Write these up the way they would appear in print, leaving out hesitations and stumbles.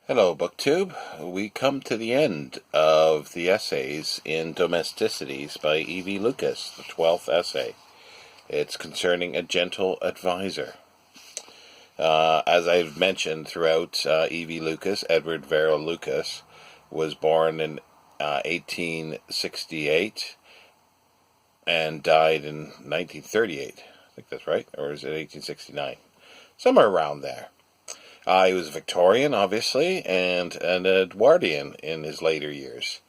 Hello, BookTube. We come to the end of the essays in Domesticities by E.V. Lucas, the 12th essay. It's concerning a gentle advisor. As I've mentioned throughout, E.V. Lucas, Edward Verrill Lucas, was born in 1868 and died in 1938. I think that's right, or is it 1869? Somewhere around there. He was a Victorian, obviously, and an Edwardian in his later years.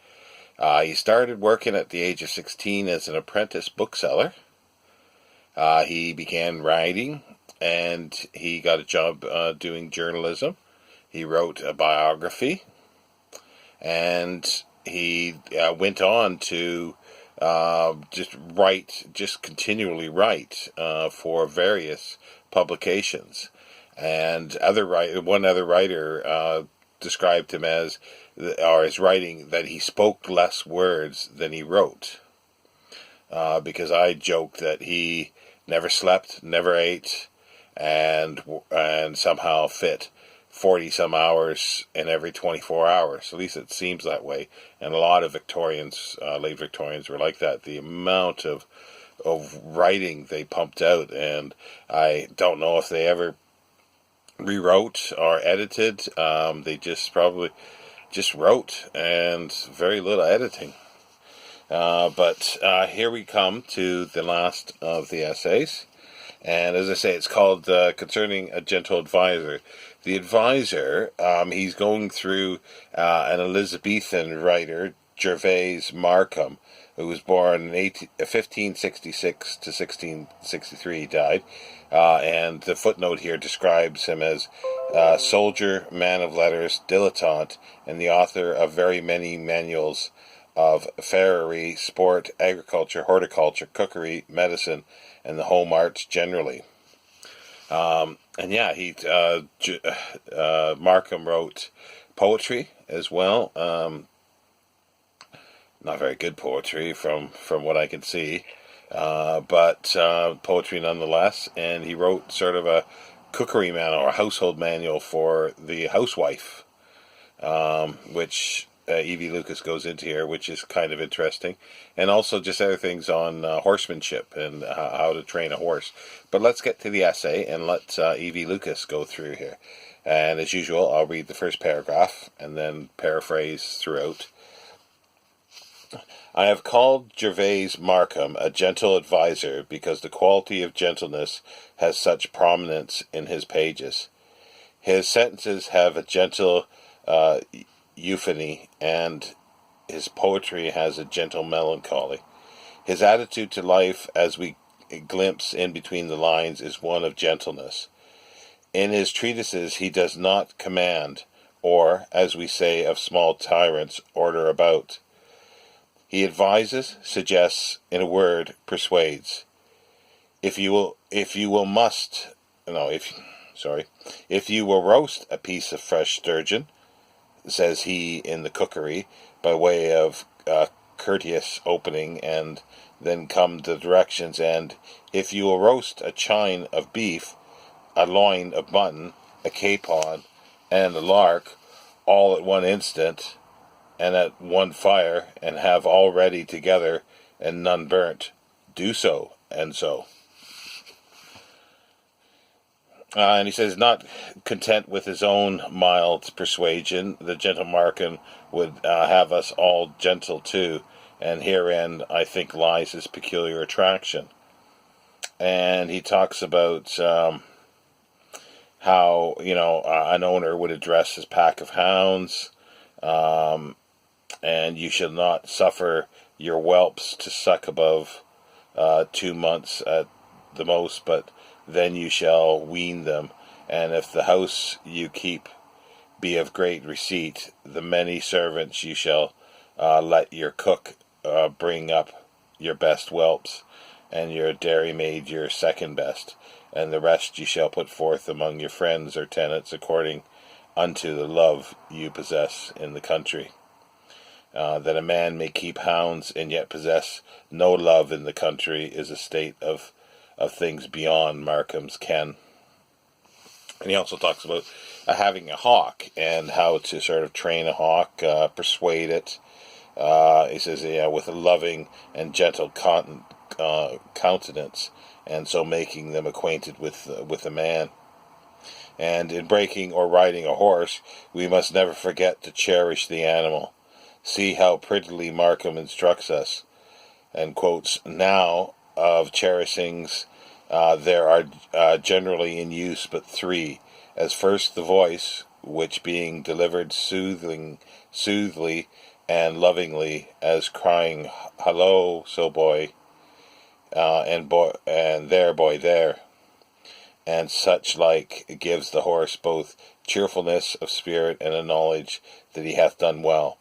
He started working at the age of 16 as an apprentice bookseller. He began writing, and he got a job doing journalism. He wrote a biography, and he went on to just continually write for various publications. And one other writer described him as writing that he spoke less words than he wrote. Because I joked that he never slept, never ate, and somehow fit 40 some hours in every 24 hours. At least it seems that way. And a lot of Victorians, late Victorians, were like that. The amount of writing they pumped out, and I don't know if they ever rewrote or edited. They probably just wrote, and very little editing. But here we come to the last of the essays. And as I say, it's called Concerning a Gentle Advisor. The advisor, he's going through an Elizabethan writer, Gervais Markham, who was born in 1566 to 1663, died. And the footnote here describes him as soldier, man of letters, dilettante, and the author of very many manuals of farriery, sport, agriculture, horticulture, cookery, medicine, and the home arts generally. Markham wrote poetry as well. Not very good poetry from what I can see, but poetry nonetheless. And he wrote sort of a cookery manual or a household manual for the housewife, which E.V. Lucas goes into here, which is kind of interesting. And also just other things on horsemanship and how to train a horse. But let's get to the essay and let E.V. Lucas go through here. And as usual, I'll read the first paragraph and then paraphrase throughout. I have called Gervais Markham a gentle advisor because the quality of gentleness has such prominence in his pages. His sentences have a gentle euphony, and his poetry has a gentle melancholy. His attitude to life, as we glimpse in between the lines, is one of gentleness. In his treatises he does not command, or, as we say of small tyrants, order about. He advises, suggests, in a word, persuades. If you will roast a piece of fresh sturgeon, says he in the cookery, by way of courteous opening, and then come the directions, and if you will roast a chine of beef, a loin of mutton, a capon, and a lark, all at one instant, and at one fire, and have all ready together, and none burnt, do so, and so. And he says, not content with his own mild persuasion, the gentle Markham would have us all gentle too, and herein, I think, lies his peculiar attraction. And he talks about how, an owner would address his pack of hounds, and you shall not suffer your whelps to suck above 2 months at the most, but then you shall wean them. And if the house you keep be of great receipt, the many servants you shall let your cook bring up your best whelps, and your dairymaid your second best, and the rest you shall put forth among your friends or tenants according unto the love you possess in the country. That a man may keep hounds and yet possess no love in the country is a state of things beyond Markham's ken. And he also talks about having a hawk and how to sort of train a hawk, persuade it. He says, with a loving and gentle countenance, and so making them acquainted with the man. And in breaking or riding a horse, we must never forget to cherish the animal. See how prettily Markham instructs us, and quotes, now of cherishings there are generally in use but three, as first the voice, which being delivered soothly and lovingly, as crying, "Hello, so boy," and there, boy, there, and such like, gives the horse both cheerfulness of spirit and a knowledge that he hath done well.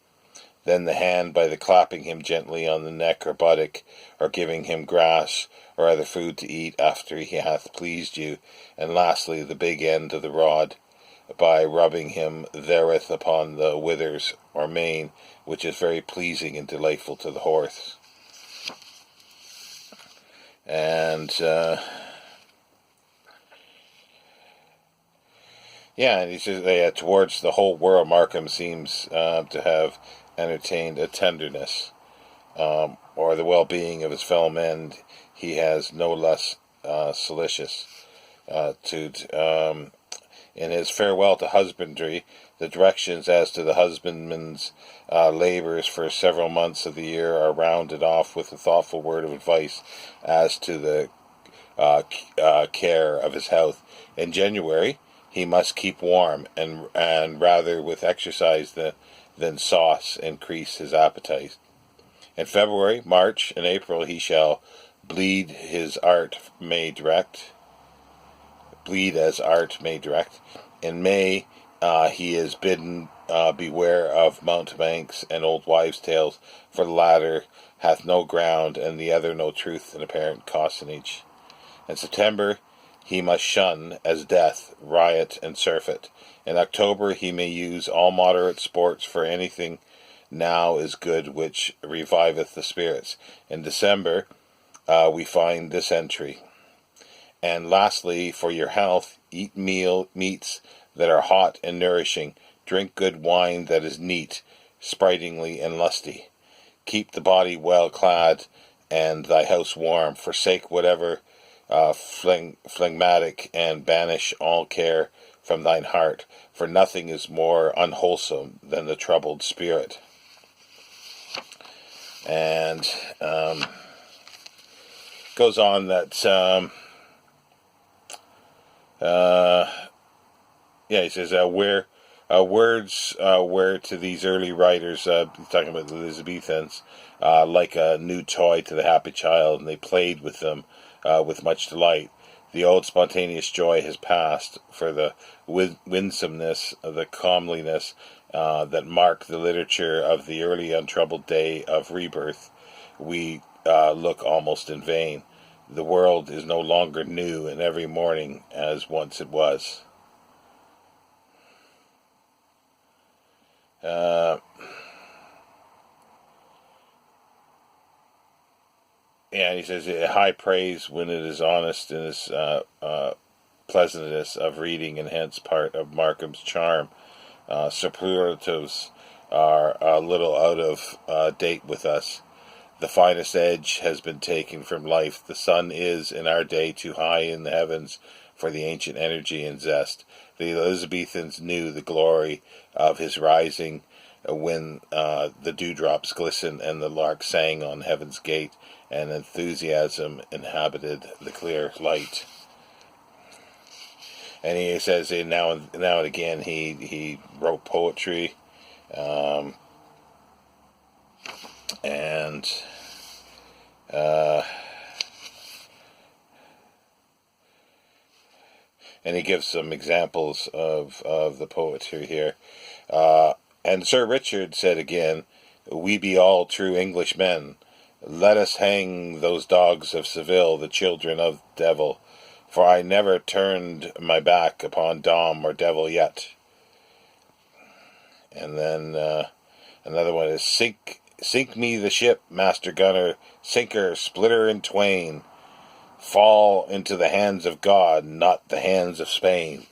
Then the hand by the clapping him gently on the neck or buttock, or giving him grass or other food to eat after he hath pleased you, and lastly the big end of the rod, by rubbing him therewith upon the withers or mane, which is very pleasing and delightful to the horse. And and he says, towards the whole world Markham seems to have entertained a tenderness, or the well-being of his fellow men he has no less solicitous. In his farewell to husbandry, the directions as to the husbandman's labours for several months of the year are rounded off with a thoughtful word of advice as to the care of his health. In January, he must keep warm, and rather with exercise than sauce increase his appetite. In February, March, and April he shall bleed as art may direct. In May he is bidden beware of mountebanks and old wives' tales, for the latter hath no ground, and the other no truth in apparent cozenage. In September he must shun, as death, riot, and surfeit. In October he may use all moderate sports, for anything now is good which reviveth the spirits. In December we find this entry. And lastly, for your health, eat meats that are hot and nourishing, drink good wine that is neat, sprightingly and lusty. Keep the body well clad, and thy house warm. Forsake whatever phlegmatic, and banish all care from thine heart, for nothing is more unwholesome than the troubled spirit. And goes on that he says words were to these early writers, talking about the Elizabethans, like a new toy to the happy child, and they played with them with much delight. The old spontaneous joy has passed, for the winsomeness, the comeliness that mark the literature of the early untroubled day of rebirth, we look almost in vain. The world is no longer new in every morning as once it was. And he says, high praise when it is honest in its pleasantness of reading, and hence part of Markham's charm. Superlatives are a little out of date with us. The finest edge has been taken from life. The sun is, in our day, too high in the heavens for the ancient energy and zest. The Elizabethans knew the glory of his rising when the dewdrops glistened and the lark sang on heaven's gate, and enthusiasm inhabited the clear light. And he says now and again he wrote poetry, and he gives some examples of the poetry here. And Sir Richard said again, "We be all true Englishmen. Let us hang those dogs of Seville, the children of the devil, for I never turned my back upon Dom or devil yet." And then another one is, Sink me the ship, Master Gunner, sink her, split her in twain. Fall into the hands of God, not the hands of Spain.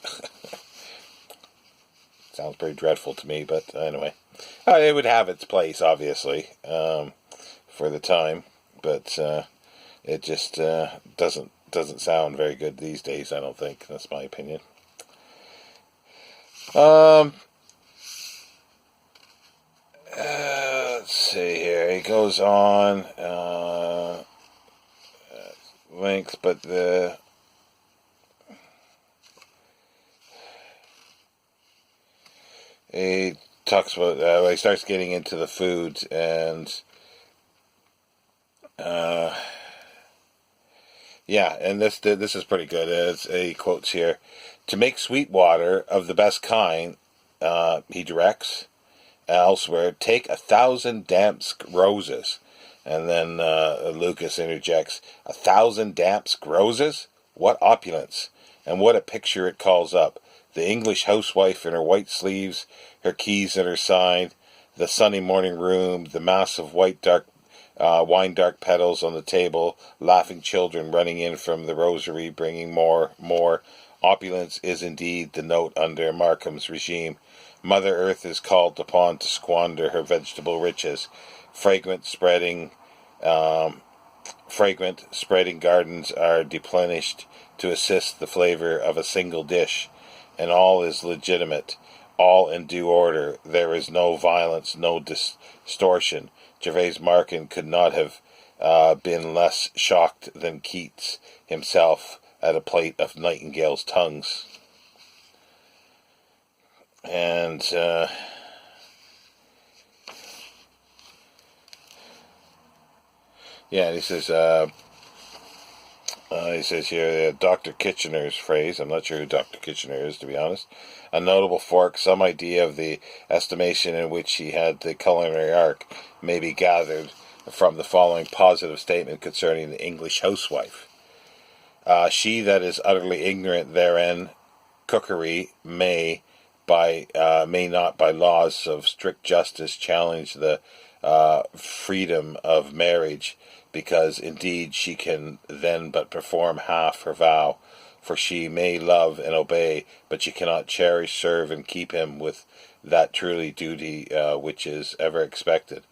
Sounds pretty dreadful to me, but anyway. It would have its place, obviously, for the time, but it just doesn't sound very good these days, I don't think. That's my opinion. Let's see here. He goes on, links, but he talks about, he starts getting into the food, and yeah, and this is pretty good. He quotes here, "To make sweet water of the best kind," he directs elsewhere, "take 1,000 damp roses." And then Lucas interjects, "1,000 damp roses? What opulence! And what a picture it calls up. The English housewife in her white sleeves, her keys at her side, the sunny morning room, the mass of wine dark petals on the table, laughing children running in from the rosary, bringing more. Opulence is indeed the note under Markham's regime. Mother Earth is called upon to squander her vegetable riches. Fragrant spreading gardens are replenished to assist the flavor of a single dish, and all is legitimate, all in due order. There is no violence, no distortion. Gervase Markham could not have been less shocked than Keats himself at a plate of nightingales' tongues." And he says here, Dr. Kitchener's phrase, I'm not sure who Dr. Kitchener is, to be honest, "a notable fork, some idea of the estimation in which he had the culinary art may be gathered from the following positive statement concerning the English housewife. She that is utterly ignorant therein, cookery may not by laws of strict justice challenge the freedom of marriage, because indeed she can then but perform half her vow, for she may love and obey, but she cannot cherish, serve, and keep him with that truly duty which is ever expected.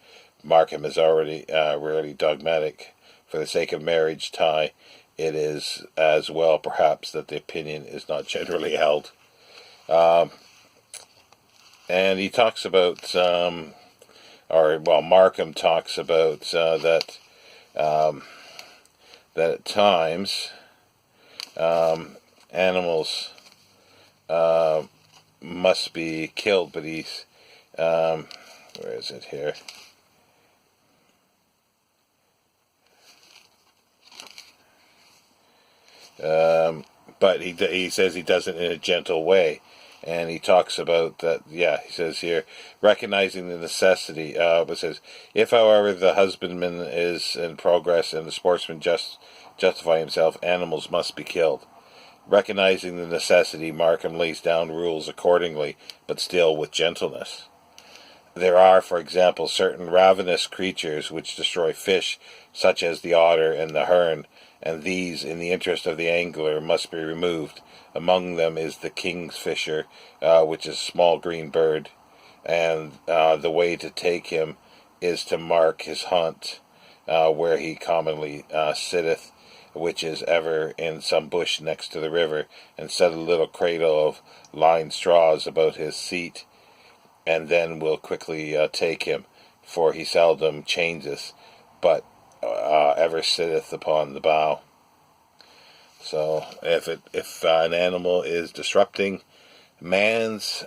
Markham is already rarely dogmatic. For the sake of marriage tie, it is as well perhaps that the opinion is not generally held." And he talks about, Markham talks about that at times animals must be killed, but he's, where is it here? But he says he does it in a gentle way. And he talks about that, he says here, recognizing the necessity, but says, "If, however, the husbandman is in progress and the sportsman justify himself, animals must be killed. Recognizing the necessity, Markham lays down rules accordingly, but still with gentleness. There are, for example, certain ravenous creatures which destroy fish, such as the otter and the heron, and these, in the interest of the angler, must be removed. Among them is the kingfisher, which is a small green bird, and the way to take him is to mark his haunt, where he commonly sitteth, which is ever in some bush next to the river, and set a little cradle of lined straws about his seat, and then will quickly take him, for he seldom changeth, but ever sitteth upon the bough." So if an animal is disrupting man's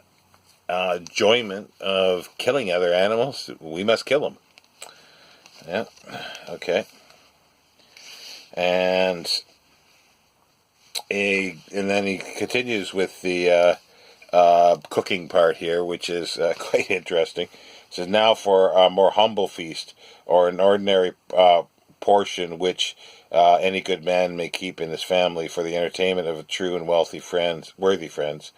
enjoyment of killing other animals, we must kill them. Yeah, okay. And then he continues with the cooking part here, which is quite interesting. It says, "Now for a more humble feast, or an ordinary portion which any good man may keep in his family for the entertainment of true and worthy friends,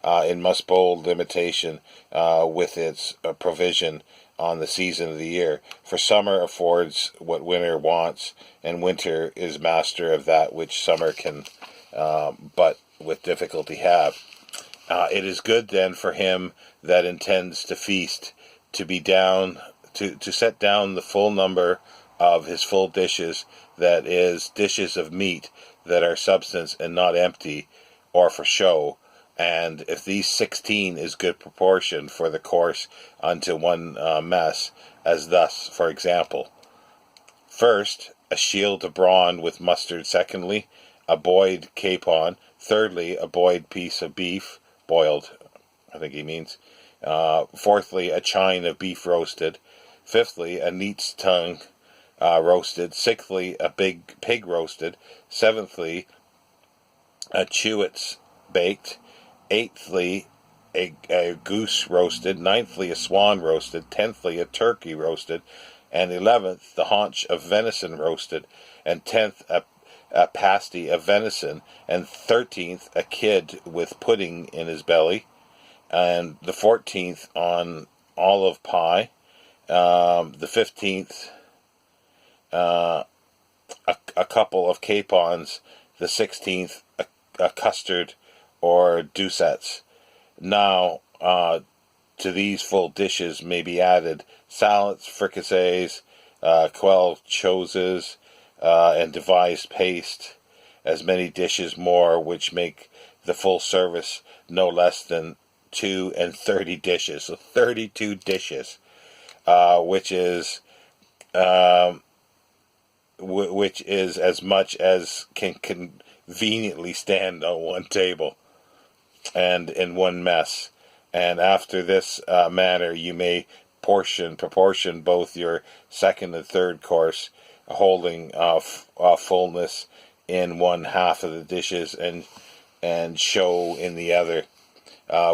in must bold limitation with its provision on the season of the year. For summer affords what winter wants, and winter is master of that which summer can but with difficulty have. It is good then for him that intends to feast, to be down, to set down the full number of his full dishes, that is, dishes of meat that are substance and not empty, or for show. And if these 16 is good proportion for the course unto one mess, as thus, for example: first, a shield of brawn with mustard; secondly, a boiled capon; thirdly, a boiled piece of beef, boiled, I think he means; fourthly, a chine of beef roasted; fifthly, a neat's tongue roasted; sixthly, a big pig roasted; seventhly, a chewet's baked; eighthly, a goose roasted; ninthly, a swan roasted; tenthly, a turkey roasted; and 11th, the haunch of venison roasted; and 10th, a pasty of venison; and 13th, a kid with pudding in his belly; and the 14th, on olive pie; the 15th, a couple of capons; the 16th, a custard or doucettes. Now, to these full dishes may be added salads, fricassees, quail choses, and devised paste, as many dishes more, which make the full service no less than 32 dishes. So 32 dishes, which is as much as can conveniently stand on one table and in one mess. And after this manner you may proportion both your second and third course, holding fullness in one half of the dishes, and show in the other,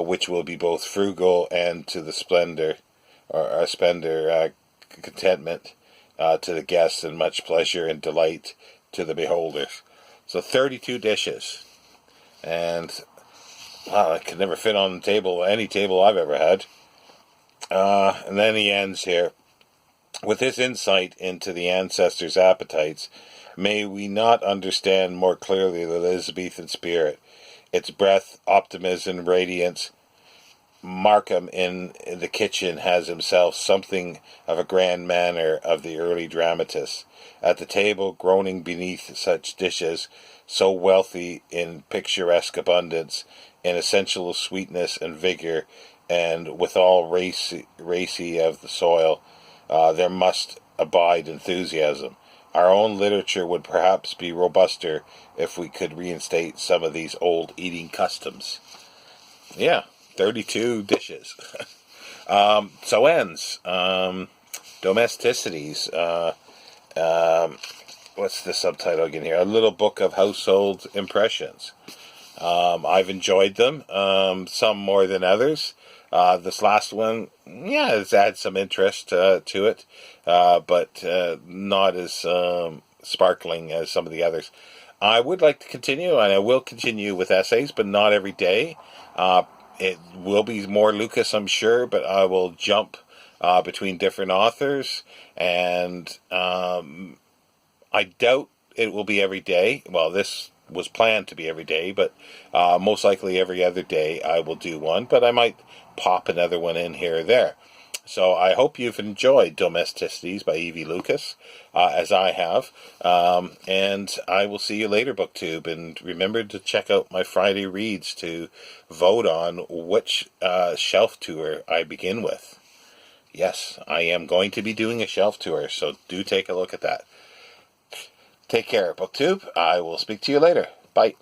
which will be both frugal and to the splendor or spender contentment to the guests, and much pleasure and delight to the beholders. So 32 dishes, and it could never fit on the table, any table I've ever had. And then he ends here: with this insight into the ancestors' appetites, may we not understand more clearly the Elizabethan spirit, its breadth, optimism, radiance. Markham in the kitchen has himself something of a grand manner of the early dramatist, at the table, groaning beneath such dishes, so wealthy in picturesque abundance, in essential sweetness and vigor, and withal racy of the soil. There must abide enthusiasm. Our own literature would perhaps be robuster if we could reinstate some of these old eating customs. Yeah, 32 dishes. So ends Domesticities. What's the subtitle again here? A Little Book of Household Impressions. I've enjoyed them, some more than others. This last one, it's had some interest to it, but not as sparkling as some of the others. I would like to continue, and I will continue with essays, but not every day. It will be more Lucas, I'm sure, but I will jump between different authors, and I doubt it will be every day. Well, this was planned to be every day, but most likely every other day I will do one, but I might pop another one in here or there. So I hope you've enjoyed Domesticities by Evie Lucas, as I have, and I will see you later, BookTube, and remember to check out my Friday reads to vote on which shelf tour I begin with. Yes, I am going to be doing a shelf tour, so do take a look at that. Take care, BookTube. I will speak to you later. Bye.